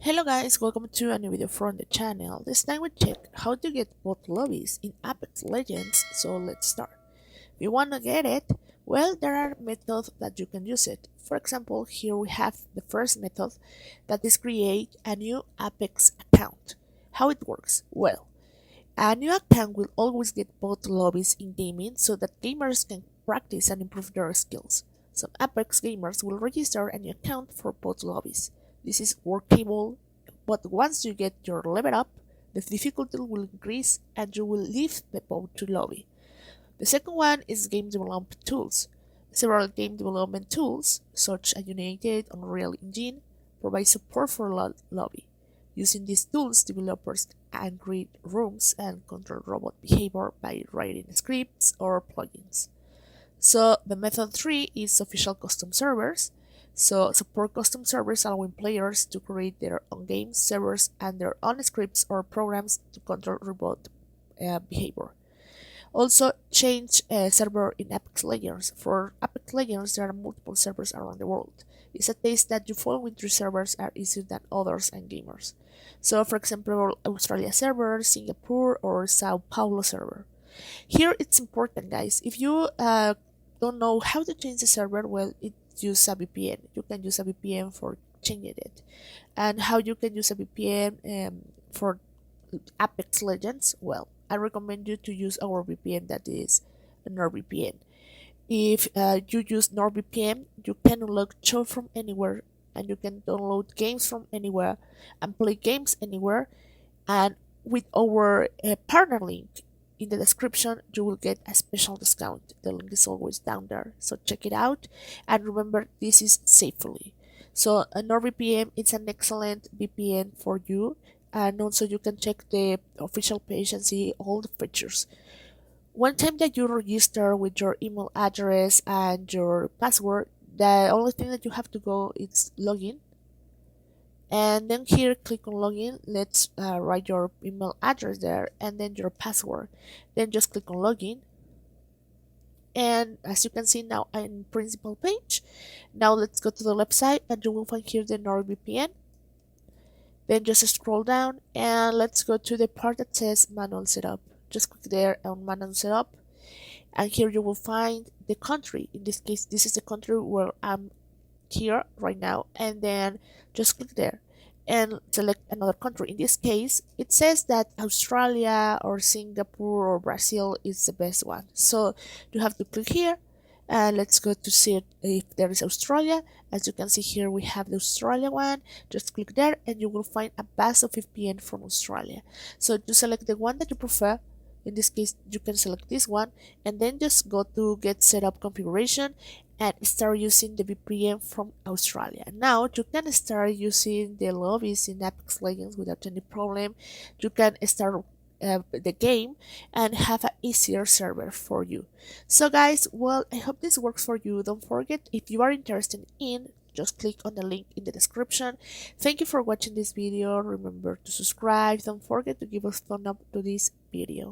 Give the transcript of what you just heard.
Hello guys, welcome to a new video from the channel. This time we check how to get both lobbies in Apex Legends, so let's start. If you want to get it, well, there are methods that you can use it. For example, here we have the first method, that is create a new Apex account. How it works? Well, a new account will always get both lobbies in gaming so that gamers can practice and improve their skills. Some Apex gamers will register a new account for both lobbies. This is workable, but once you get your level up, the difficulty will increase and you will leave the both to lobby. The second one is game development tools. Several game development tools, such as United Unreal Engine, provide support for lobby. Using these tools, developers can create rooms and control robot behavior by writing scripts or plugins. So the method 3 is official custom servers. So support custom servers allowing players to create their own games, servers, and their own scripts or programs to control robot behavior. Also, change server in Apex Legends. For Apex Legends, there are multiple servers around the world. It's a case that you fall with 3 servers are easier than others and gamers. So, for example, Australia server, Singapore, or Sao Paulo server. Here, it's important, guys. If you don't know how to change the server, well, it use a VPN. You can use a VPN for changing it. And how you can use a VPN for Apex Legends? Well, I recommend you to use our VPN, that is NordVPN. If you use NordVPN, you can unlock show from anywhere and you can download games from anywhere and play games anywhere. And with our partner link in the description, you will get a special discount. The link is always down there, so check it out. And remember, this is safely. So NordVPN is an excellent VPN for you, and also you can check the official page and see all the features. One time that you register with your email address and your password, the only thing that you have to go is login, and then here click on login. Let's write your email address there and then your password, then just click on login. And as you can see, now I'm in principal page. Now let's go to the left side and you will find here the NordVPN. Then just scroll down and let's go to the part that says manual setup. Just click there on manual setup, and here you will find the country. In this case, this is the country where I'm here right now, and then just click there and select another country. In this case, it says that Australia or Singapore or Brazil is the best one, so you have to click here and let's go to see if there is Australia. As you can see here, we have the Australia one. Just click there and you will find a bus of VPN from Australia. So to select the one that you prefer, in this case you can select this one and then just go to get setup configuration and start using the VPN from Australia. Now you can start using the lobbies in Apex Legends without any problem. You can start the game and have an easier server for you. So guys, well, I hope this works for you. Don't forget, if you are interested in, just click on the link in the description. Thank you for watching this video. Remember to subscribe. Don't forget to give us thumbs up to this video.